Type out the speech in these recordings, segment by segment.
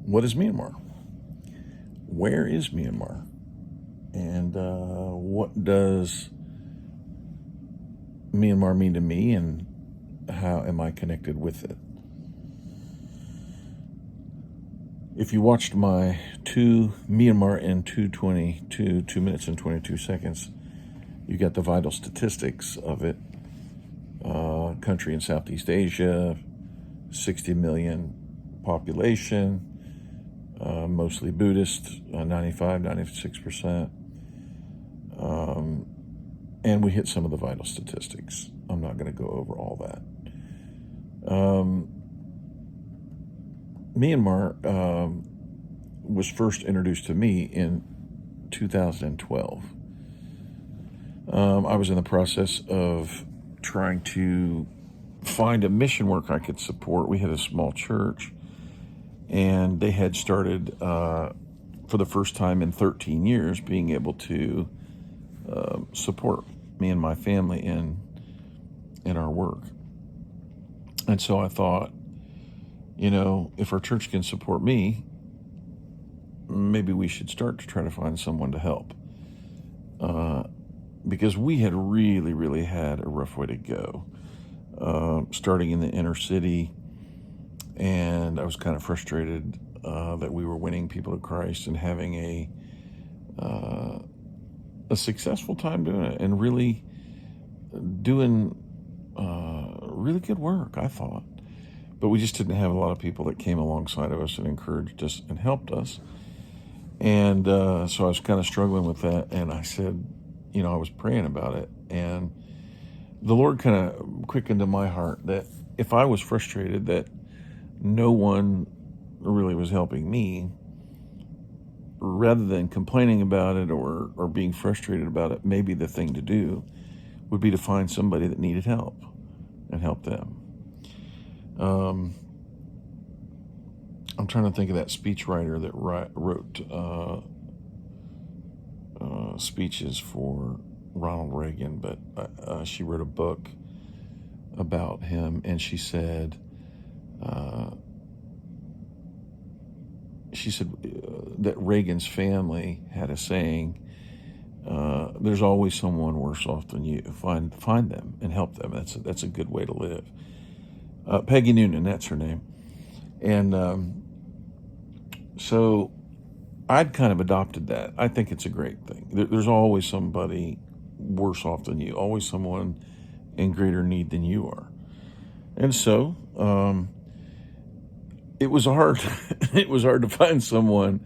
What is Myanmar? Where is Myanmar? And what does Myanmar mean to me, and how am I connected with it? If you watched my Myanmar in 2 minutes and 22 seconds, you got the vital statistics of it. Country in Southeast Asia, 60 million population, mostly Buddhist, 96%. And we hit some of the vital statistics. I'm not going to go over all that. Myanmar was first introduced to me in 2012. I was in the process of trying to find a mission work I could support. We had a small church, and they had started, for the first time in 13 years, being able to support me and my family in our work. And so I thought, if our church can support me, maybe we should start to try to find someone to help. Because we had really, really had a rough way to go, starting in the inner city, and I was kind of frustrated that we were winning people to Christ and having a successful time doing it, and really doing really good work, I thought. But we just didn't have a lot of people that came alongside of us and encouraged us and helped us. And so I was kind of struggling with that, and I said, I was praying about it, and the Lord kind of quickened in my heart that if I was frustrated that no one really was helping me, rather than complaining about it or being frustrated about it, maybe the thing to do would be to find somebody that needed help and help them. I'm trying to think of that speechwriter that wrote speeches for Ronald Reagan, but she wrote a book about him, and she said that Reagan's family had a saying, there's always someone worse off than you. Find them and help them. That's a good way to live. Peggy Noonan, that's her name. And so I'd kind of adopted that. I think it's a great thing. There's always somebody worse off than you, always someone in greater need than you are. And so it was hard. It was hard to find someone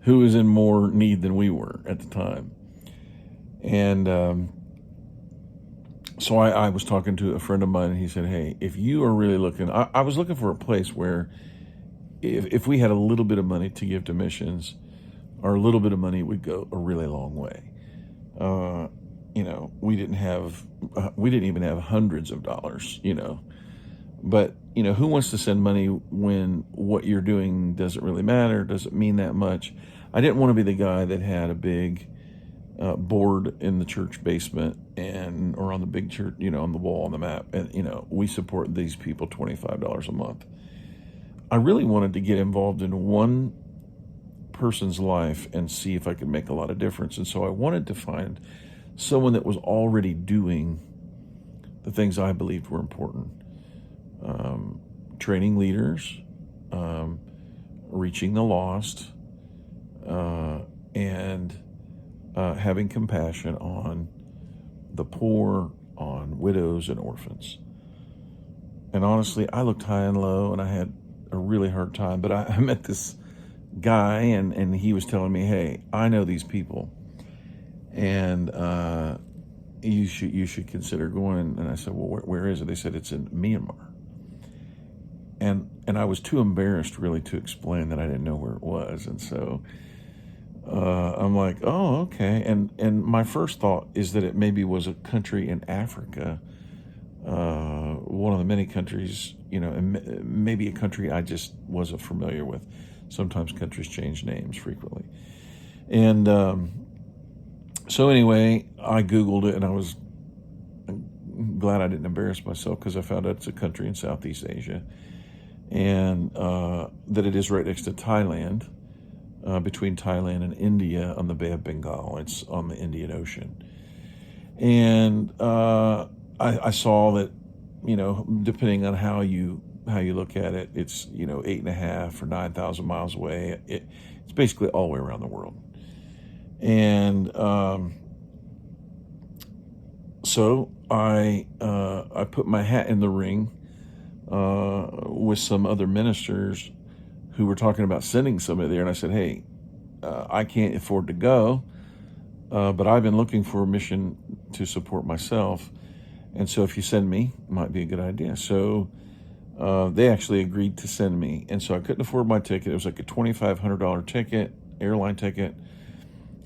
who was in more need than we were at the time. And so I was talking to a friend of mine, and he said, hey, if you are really looking, I was looking for a place where if we had a little bit of money to give to missions, our little bit of money would go a really long way. We didn't even have hundreds of dollars, but who wants to send money when what you're doing doesn't really matter, doesn't mean that much? I didn't want to be the guy that had a big board in the church basement or on the big church, on the wall on the map, and we support these people $25 a month. I really wanted to get involved in one person's life and see if I could make a lot of difference. And so I wanted to find someone that was already doing the things I believed were important. Training leaders, reaching the lost, and having compassion on the poor, on widows and orphans. And honestly, I looked high and low, and I had a really hard time. But I met this guy, and he was telling me, hey, I know these people, and you should consider going. And I said, well, where is it? They said it's in Myanmar. And I was too embarrassed really to explain that I didn't know where it was. And so I'm like, oh, okay. And my first thought is that it maybe was a country in Africa, one of the many countries, and maybe a country I just wasn't familiar with. Sometimes countries change names frequently. And so anyway, I Googled it, and I was glad I didn't embarrass myself, because I found out it's a country in Southeast Asia. and that it is right next to Thailand, between Thailand and India on the Bay of Bengal. It's on the Indian Ocean. And I saw that, depending on how you look at it, it's 8.5 or 9,000 miles away. It's basically all the way around the world. And so I put my hat in the ring with some other ministers who were talking about sending somebody there, and I said, hey, I can't afford to go, but I've been looking for a mission to support myself, and so if you send me, it might be a good idea. So they actually agreed to send me, and so I couldn't afford my ticket. It was like a $2,500 ticket, airline ticket,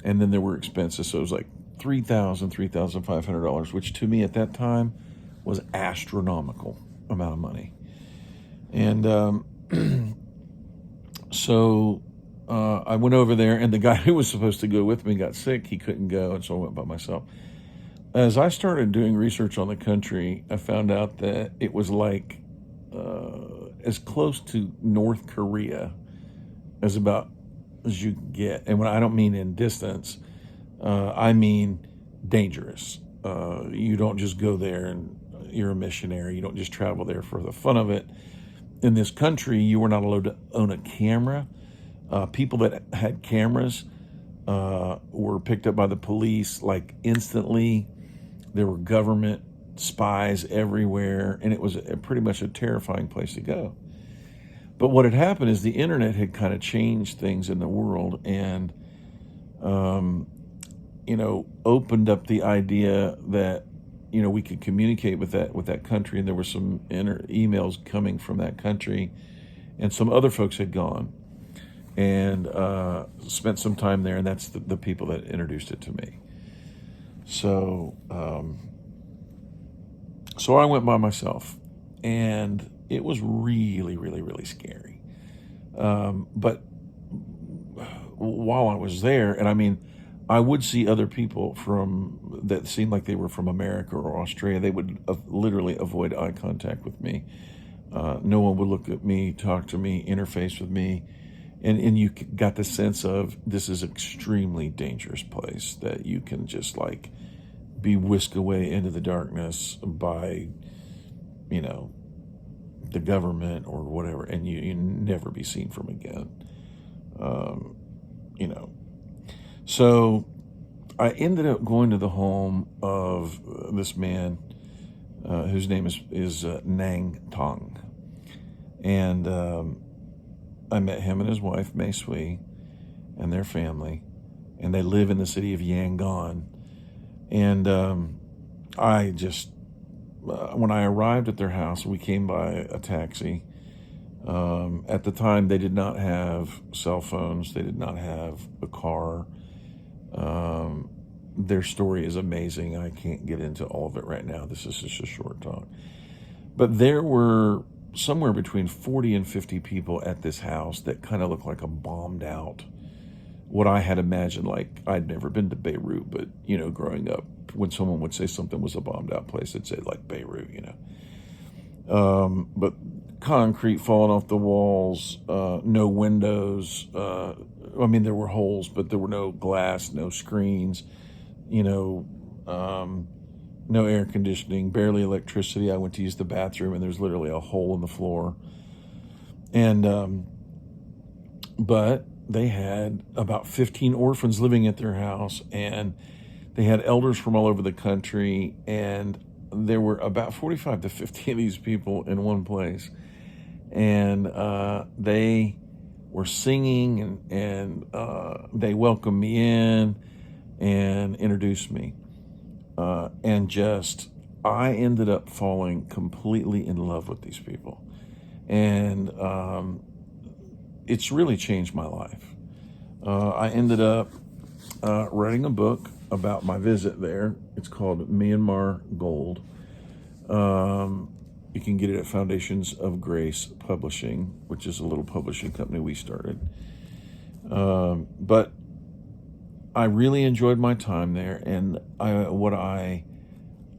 and then there were expenses, so it was like $3,500, which to me at that time was astronomical amount of money. And so I went over there, and the guy who was supposed to go with me got sick. He couldn't go, and so I went by myself. As I started doing research on the country, I found out that it was like as close to North Korea as you can get. And when I don't mean in distance, I mean dangerous. You don't just go there and you're a missionary. You don't just travel there for the fun of it. In this country, you were not allowed to own a camera. People that had cameras were picked up by the police like instantly. There were government spies everywhere, and it was pretty much a terrifying place to go. But what had happened is the internet had kind of changed things in the world, and opened up the idea that we could communicate with that country, and there were some emails coming from that country, and some other folks had gone and spent some time there, and that's the people that introduced it to me. So so I went by myself, and it was really, really, really scary. But while I was there, and I mean, I would see other people that seemed like they were from America or Australia. They would literally avoid eye contact with me. No one would look at me, talk to me, interface with me. And you got the sense of this is an extremely dangerous place that you can just like be whisked away into the darkness by, the government or whatever, and you never be seen from again. So I ended up going to the home of this man whose name is Nang Tong. And I met him and his wife, Mei Sui, and their family. And they live in the city of Yangon. And I just, when I arrived at their house, we came by a taxi. At the time, they did not have cell phones. They did not have a car. Their story is amazing. I can't get into all of it right now. This is just a short talk. But there were somewhere between 40 and 50 people at this house that kind of looked like a bombed out, what I had imagined, like I'd never been to Beirut, but, growing up, when someone would say something was a bombed out place, they'd say like Beirut, But concrete falling off the walls, no windows. There were holes, but there were no glass, no screens, no air conditioning, barely electricity. I went to use the bathroom, and there's literally a hole in the floor. And but they had about 15 orphans living at their house, and they had elders from all over the country, and there were about 45 to 50 of these people in one place. And they were singing, and they welcomed me in and introduced me. And I ended up falling completely in love with these people. And it's really changed my life. I ended up writing a book about my visit there. It's called Myanmar Gold. You can get it at Foundations of Grace Publishing, which is a little publishing company we started. But I really enjoyed my time there, and what I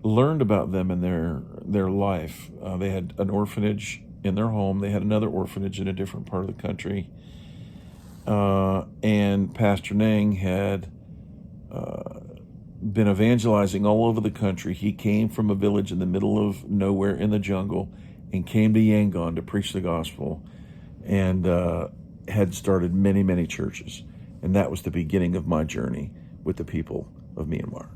learned about them and their life. They had an orphanage in their home. They had another orphanage in a different part of the country. And Pastor Nang had been evangelizing all over the country. He came from a village in the middle of nowhere in the jungle and came to Yangon to preach the gospel, and had started many, many churches. And that was the beginning of my journey with the people of Myanmar.